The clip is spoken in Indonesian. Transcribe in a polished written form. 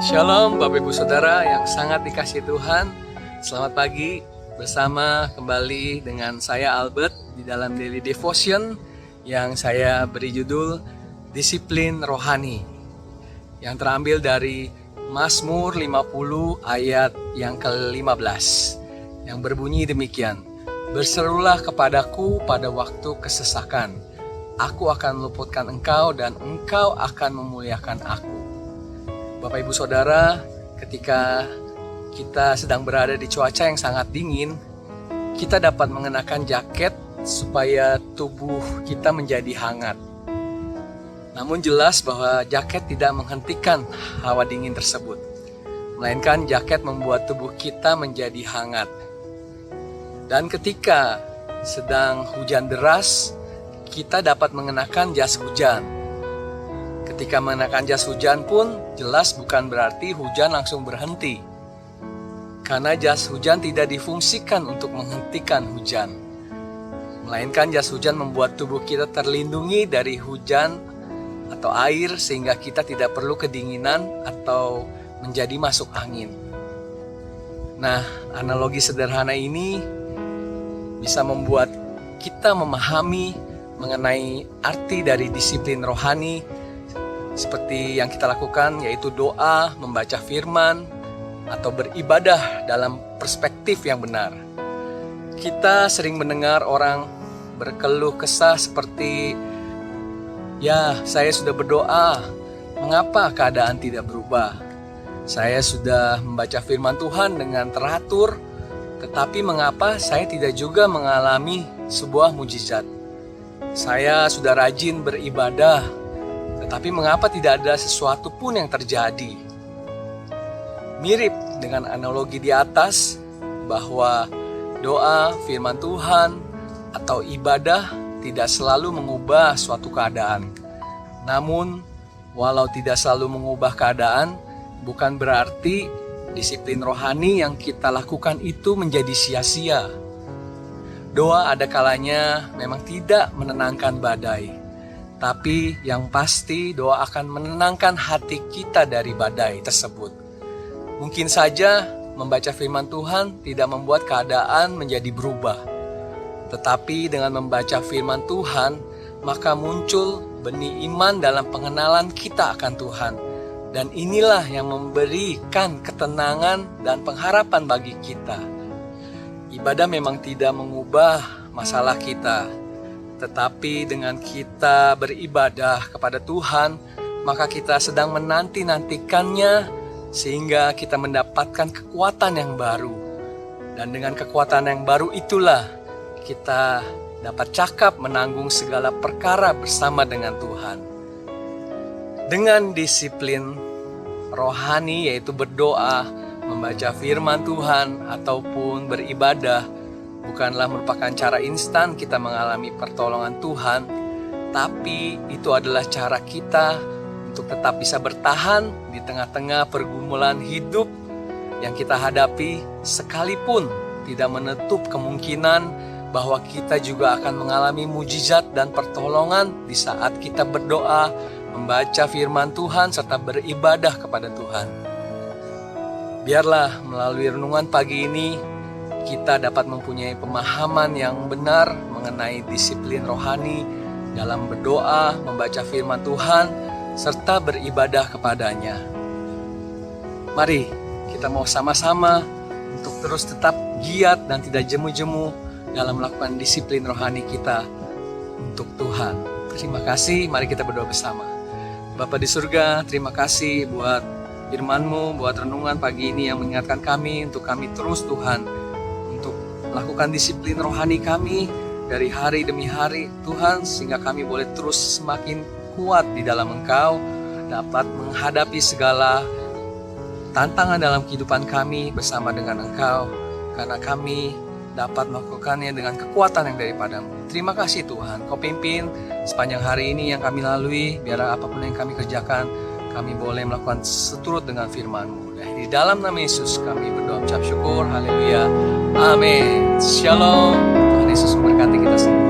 Shalom Bapak Ibu Saudara yang sangat dikasihi Tuhan. Selamat pagi, bersama kembali dengan saya Albert di dalam Daily Devotion yang saya beri judul Disiplin Rohani, yang terambil dari Mazmur 50 ayat yang ke-15 yang berbunyi demikian: Berserulah kepadaku pada waktu kesesakan, aku akan meluputkan engkau dan engkau akan memuliakan aku. Bapak Ibu Saudara, ketika kita sedang berada di cuaca yang sangat dingin, kita dapat mengenakan jaket supaya tubuh kita menjadi hangat. Namun jelas bahwa jaket tidak menghentikan hawa dingin tersebut, melainkan jaket membuat tubuh kita menjadi hangat. Dan ketika sedang hujan deras, kita dapat mengenakan jas hujan. Ketika mengenakan jas hujan pun jelas bukan berarti hujan langsung berhenti, karena jas hujan tidak difungsikan untuk menghentikan hujan, melainkan jas hujan membuat tubuh kita terlindungi dari hujan atau air, sehingga kita tidak perlu kedinginan atau menjadi masuk angin. Nah, analogi sederhana ini bisa membuat kita memahami mengenai arti dari disiplin rohani seperti yang kita lakukan, yaitu doa, membaca firman, atau beribadah dalam perspektif yang benar. Kita sering mendengar orang berkeluh kesah seperti, "Ya, saya sudah berdoa, mengapa keadaan tidak berubah? Saya sudah membaca firman Tuhan dengan teratur, tetapi mengapa saya tidak juga mengalami sebuah mujizat? Saya sudah rajin beribadah, tetapi mengapa tidak ada sesuatu pun yang terjadi?" Mirip dengan analogi di atas, bahwa doa, firman Tuhan, atau ibadah tidak selalu mengubah suatu keadaan. Namun, walau tidak selalu mengubah keadaan, bukan berarti disiplin rohani yang kita lakukan itu menjadi sia-sia. Doa ada kalanya memang tidak menenangkan badai, tapi yang pasti doa akan menenangkan hati kita dari badai tersebut. Mungkin saja membaca firman Tuhan tidak membuat keadaan menjadi berubah, tetapi dengan membaca firman Tuhan, maka muncul benih iman dalam pengenalan kita akan Tuhan. Dan inilah yang memberikan ketenangan dan pengharapan bagi kita. Ibadah memang tidak mengubah masalah kita, tetapi dengan kita beribadah kepada Tuhan, maka kita sedang menanti-nantikannya, sehingga kita mendapatkan kekuatan yang baru. Dan dengan kekuatan yang baru itulah kita dapat cakap menanggung segala perkara bersama dengan Tuhan. Dengan disiplin rohani, yaitu berdoa, membaca firman Tuhan, ataupun beribadah, bukanlah merupakan cara instan kita mengalami pertolongan Tuhan, tapi itu adalah cara kita untuk tetap bisa bertahan di tengah-tengah pergumulan hidup yang kita hadapi, sekalipun tidak menutup kemungkinan bahwa kita juga akan mengalami mujizat dan pertolongan di saat kita berdoa, membaca firman Tuhan, serta beribadah kepada Tuhan. Biarlah melalui renungan pagi ini kita dapat mempunyai pemahaman yang benar mengenai disiplin rohani dalam berdoa, membaca firman Tuhan, serta beribadah kepadanya. Mari kita mau sama-sama untuk terus tetap giat dan tidak jemu-jemu dalam melakukan disiplin rohani kita untuk Tuhan. Terima kasih, mari kita berdoa bersama. Bapa di surga, terima kasih buat firman-Mu, buat renungan pagi ini yang mengingatkan kami untuk kami terus Tuhan, untuk melakukan disiplin rohani kami dari hari demi hari Tuhan, sehingga kami boleh terus semakin kuat di dalam Engkau, dapat menghadapi segala tantangan dalam kehidupan kami bersama dengan Engkau, karena kami dapat melakukannya dengan kekuatan yang daripada-Mu. Terima kasih Tuhan, Kau pimpin sepanjang hari ini yang kami lalui, biar apapun yang kami kerjakan, kami boleh melakukan seturut dengan firman-Mu. Dan di dalam nama Yesus kami berdoa ucap syukur, haleluya, amin. Shalom, Tuhan Yesus memberkati kita semua.